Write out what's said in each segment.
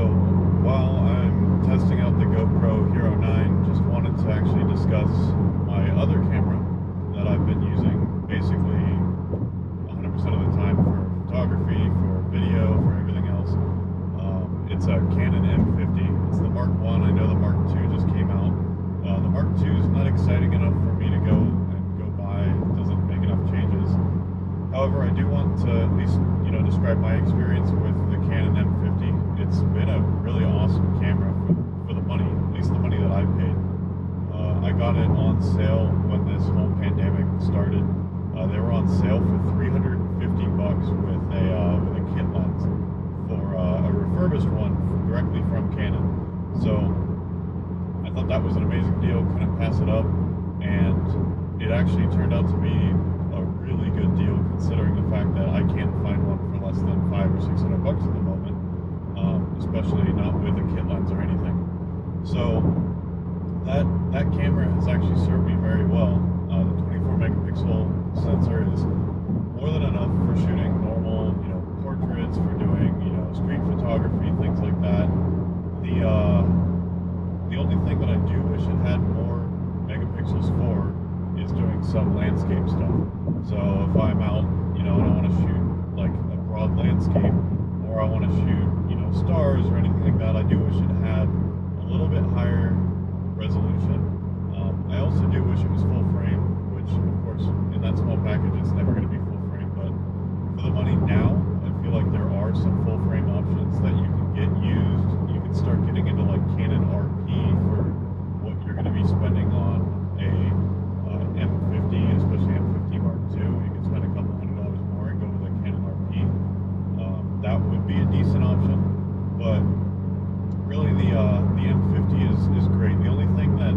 So while I'm testing out the GoPro Hero 9, just wanted to actually discuss my other camera that I've been using basically 100% of the time for photography, for video, for everything else. It's a Canon M50. It's the Mark 1. I know the Mark 2 just came out. The Mark 2 is not exciting enough for me to go buy. It doesn't make enough changes. However, I do want to at least, describe my experience with the Canon M50. It's been a really awesome camera for the money, at least the money that I paid. I got it on sale when this whole pandemic started. They were on sale for $350 with a kit lens for a refurbished one directly from Canon. So I thought that was an amazing deal. Couldn't pass it up, and it actually turned out to be a really good deal considering the fact that I can't find one for less than $500 or $600 at the moment, especially not with a kit lens or anything. So that camera has actually served me very well. The 24 megapixel sensor is more than enough for shooting normal, portraits, for doing, street photography, things like that. The only thing that I do wish it had more megapixels for is doing some landscape stuff. So if I'm out, and I want to shoot like a broad landscape, or I want to shoot, stars or anything like that, I do wish it had a little bit higher resolution. I also do wish it was full frame, which of course in that small package it's never going to be full frame, but for the money now, I feel like there are some full frame options that you can get used. You can start getting into like Canon RP for what you're going to be spending on a M50, especially M50 Mark II. You can spend a couple $100 more and go with a Canon RP. That would be a decent option, but really the M50 is great. The only thing that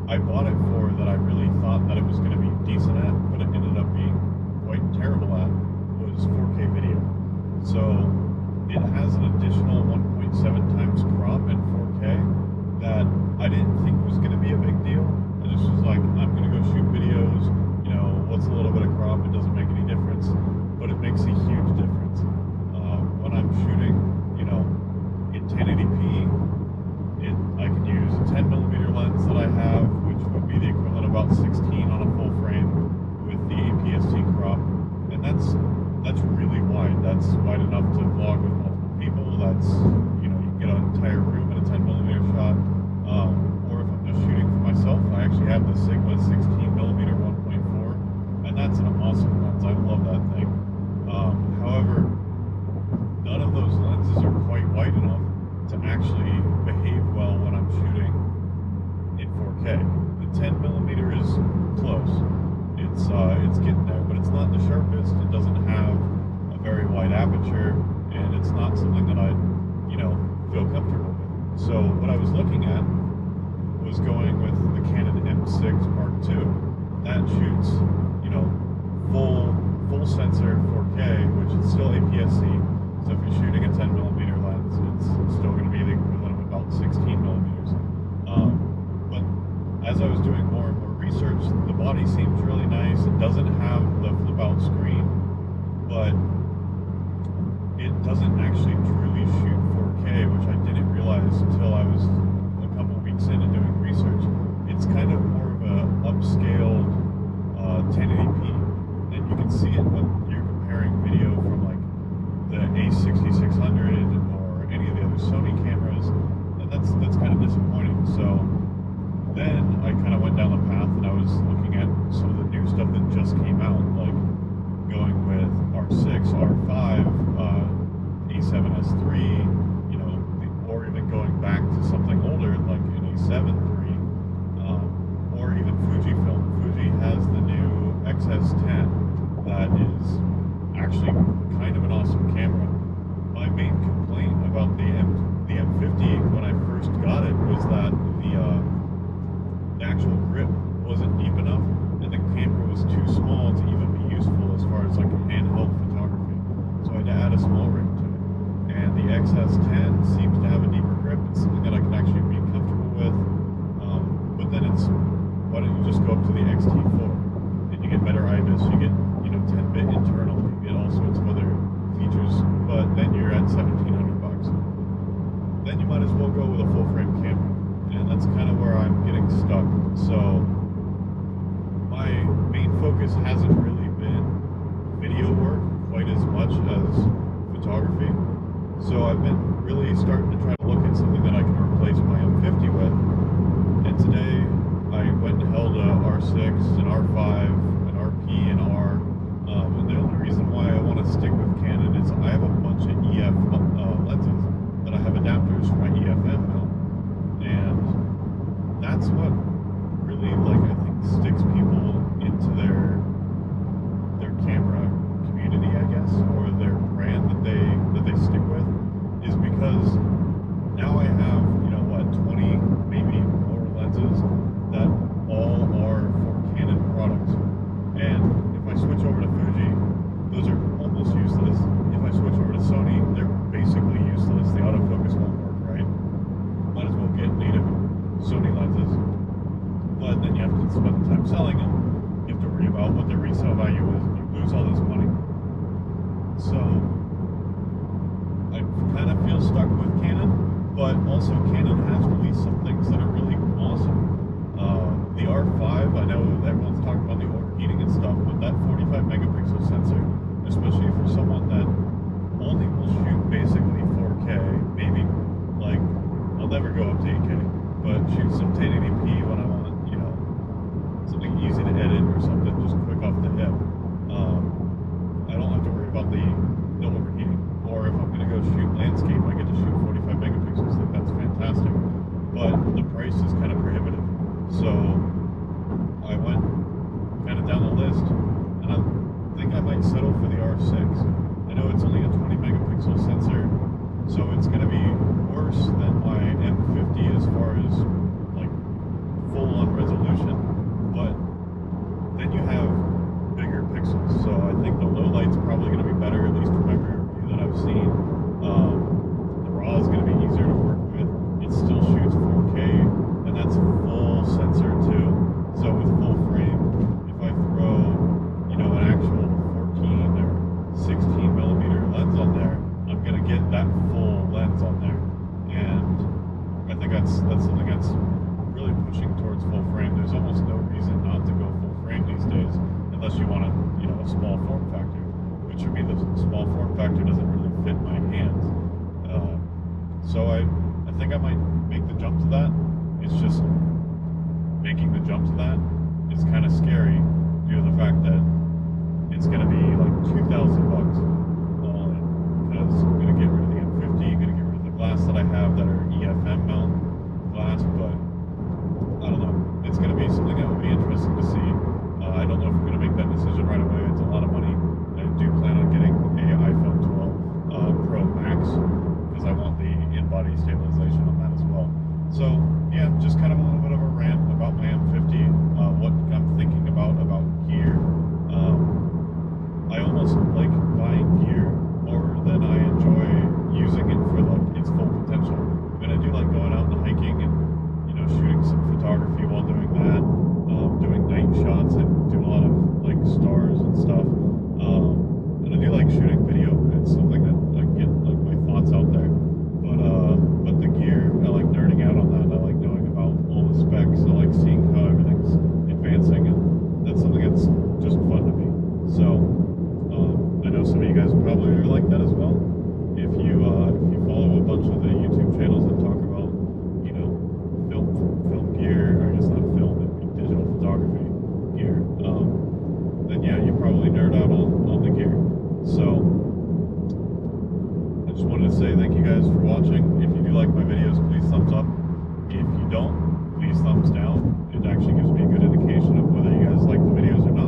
I bought it for that I really thought that it was going to be decent at, but it ended up being quite terrible at, was 4K video. So it has an additional 1.7 times crop in 4K that I didn't think was going to be a big deal. I just was like, I'm going to go shoot videos, what's a little bit of crop, it doesn't make any difference, but it makes a huge difference. When I'm shooting, in 1080p, I could use a 10mm lens that I have, which would be the equivalent of about 16 on a full frame with the aps-c crop, and that's really wide. That's wide enough to vlog with multiple people. That's, you can get an entire room in a 10mm shot. Or if I'm just shooting for myself, I actually have the Sigma 16mm 1.4, and that's an awesome lens. I love that thing. However, none of those lenses are quite wide enough to actually behave well when I'm shooting in 4K. The 10mm is close. It's getting there, but it's not the sharpest. It doesn't have a very wide aperture, and it's not something that I, feel comfortable with. So what I was looking at was going with the Canon M6 Mark II. That shoots, full sensor 4K, which is still aps-c. So if you're shooting a 10mm lens, it's still going to be the equivalent of about 16mm. But as I was doing more and more research, the body seems really nice. It doesn't have the flip-out screen, but it doesn't actually truly shoot 4K, which I didn't realize until I was a couple weeks into doing research. It's kind of more of a upscaled 1080p, and you can see it when you're comparing video from like the A6600 or any of the other Sony cameras, and that's kind of disappointing. So then I kind of went down the path and I was looking at some of the new stuff that just came out, like going with R6, R5, A7S3, or even going back to something older like an A7 III, or even Fujifilm. Fuji has the new XS10 that is actually kind of an awesome camera. My main complaint about the M50 when I first got it was that the actual grip wasn't deep enough, and the camera was too small to even be useful as far as like handheld photography. So I had to add a small rig to it. And the XS10 seems to have a deeper grip. It's something that I can actually be comfortable with. But then why don't you just go up to the XT4 and you get better IBIS, you get 10-bit internal, you get all sorts of other features, but then you're at $1,700. Then stuck. So my main focus hasn't really been video work quite as much as photography. So I've been really starting to try to look at something that I can replace my M50 with. And today I went and held a R6, an R5, an RP, and R. And the only reason why I want to stick with Canon is I have a bunch of EF lenses that I have adapters for my EFM mount. And that's what really, like, I think sticks people into their camera community, I guess, or their brand that they stick with, is because now I have, 20, maybe more lenses that all are for Canon products. And if I switch over to Fuji, those are almost useless. If I switch over to Sony, they're basically useless. The autofocus won't work right. Might as well get native Sony lenses. But then you have to spend the time selling them. You have to worry about what their resale value is. You lose all this money. So I kind of feel stuck with Canon, but also Canon has released some things that are really awesome. The R5, I know everyone's talking about the overheating and stuff, but that 45 megapixel sensor, especially for someone that only will shoot basically 4K, maybe, like, I'll never go up to 8K, but shoot some 1080p when I want, something easy to edit or something just quick off the hip. I don't have to worry about the overheating. Or if I'm going to go shoot landscape, I get to shoot 45 megapixels. Like, that's fantastic. But the price is kind of prohibitive. So I went kind of down the list, and I think I might settle for the R6. I know it's only a 20 megapixel sensor, so it's going to be worse than my M50 as far as, like, full-on resolution. But then you have bigger pixels, so I think the low light's probably going to be better, at least from every review that I've seen. The RAW is going to be easier to work with. It still shoots 4K, and that's full sensor too. So with full frame, if I throw, an actual 14 or 16 millimeter lens on there, I'm going to get that full lens on there. And I think that's something that's really pushing towards full frame. There's almost no reason not to go full frame these days, unless you want a small form factor, which for me the small form factor doesn't really fit my hands. So I think I might make the jump to that. It's just making the jump to that is kind of scary due to the fact that it's going to be like $2,000 all in, because I'm going to get rid of the M50, going to get rid of the glass that I have that are EFM mount glass, but I don't know. It's going to be something that would be interesting to see. I don't know if I'm going to make that decision right away. It's a lot of money. I do plan on getting an iPhone 12 Pro Max because I want the in-body stabilization on that as well. So yeah, just kind of a little bit of a rant about my M50, what I'm thinking about gear. I almost like buying gear more than I enjoy using it for like its full potential. I mean, I do like going out and hiking and shooting some photography while doing that, doing night shots and do a lot of like stars and stuff. And I do like shooting video. It's something that I get like my thoughts out there. But the gear, I like nerding out on that. I like knowing about all the specs. I like seeing how everything's advancing, and that's something that's just fun to me. So I know some of you guys probably are like that as well. If you follow a bunch of the YouTube channels that talk about film gear, or just not film, but digital photography gear, then yeah, you probably nerd out on the gear. So I just wanted to say thank you guys for watching. If you do like my videos, please thumbs up. If you don't, please thumbs down. It actually gives me a good indication of whether you guys like the videos or not.